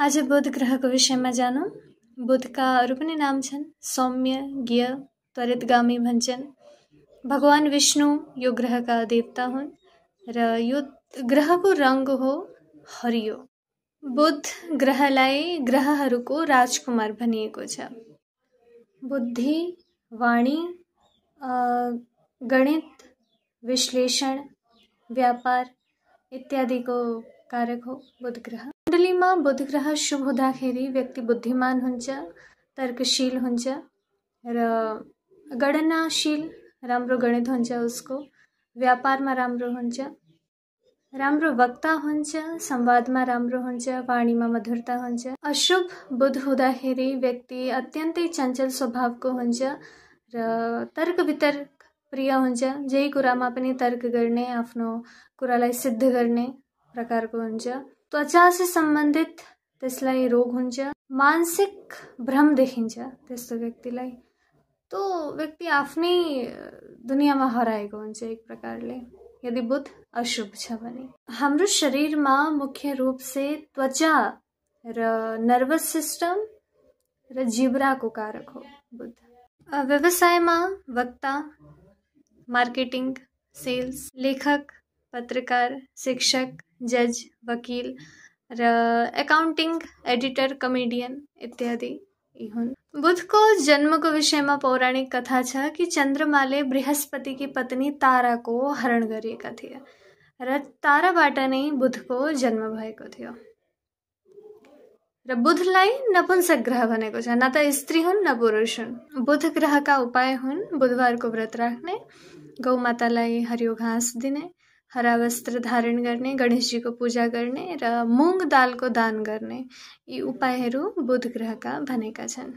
आज बुध ग्रहको विषयमा जानौँ। बुधका अरू पनि नाम छन्। सौम्य, ज्ञ, त्वरितगामी भन्छन्। भगवान विष्णु यो ग्रहका देवता हुन् र यो ग्रहको रङ हो हरियो। बुध ग्रहलाई ग्रहहरूको राजकुमार भनिएको छ। बुद्धि, वाणी, गणित, विश्लेषण, व्यापार इत्यादिको कारक हो बुध ग्रह। कुण्डलीमा बुध ग्रह शुभ हुँदाखेरि व्यक्ति बुद्धिमान हुन्छ, तर्कशील हुन्छ र गणनाशील, राम्रो गणित हुन्छ उसको, व्यापारमा राम्रो हुन्छ, राम्रो वक्ता हुन्छ, संवादमा राम्रो हुन्छ, वाणीमा मधुरता हुन्छ। अशुभ बुध हुँदाखेरि व्यक्ति अत्यन्तै चञ्चल स्वभावको हुन्छ र तर्क वितर्क प्रिय हुन्छ। जेही कुरामा पनि तर्क गर्ने, आफ्नो कुरालाई सिद्ध गर्ने प्रकारको हुन्छ। त्वचासे सम्बन्धित त्यसलाई रोग हुन्छ। मानसिक भ्रम देखिन्छ त्यस्तो व्यक्तिलाई। तो व्यक्ति आफ्नै दुनियाँमा हराएको हुन्छ एक प्रकारले, यदि बुध अशुभ छ भने। हाम्रो शरीरमा मुख्य रूप से त्वचा र नर्भस सिस्टम र जिब्राको कारक हो बुध। व्यवसायमा वक्ता, मार्केटिङ, सेल्स, लेखक, पत्रकार, शिक्षक, जज, वकिल र एकाउन्टिङ, एडिटर, कमेडियन इत्यादि हुन्। बुधको जन्मको विषयमा पौराणिक कथा छ कि चन्द्रमाले बृहस्पतिकी पत्नी ताराको हरण गरिएका थिए र ताराबाट नै बुधको जन्म भएको थियो। र बुधलाई नपुंसक ग्रह भनेको छ, न त स्त्री हुन् न पुरुष हुन्। बुध ग्रहका उपाय हुन् बुधबारको व्रत राख्ने, गौमातालाई हरियो घाँस दिने, हरा वस्त्र धारण गर्ने, गणेशजीको पूजा गर्ने र मुङ दालको दान गर्ने। यी उपायहरू बुध ग्रहका भनेका छन्।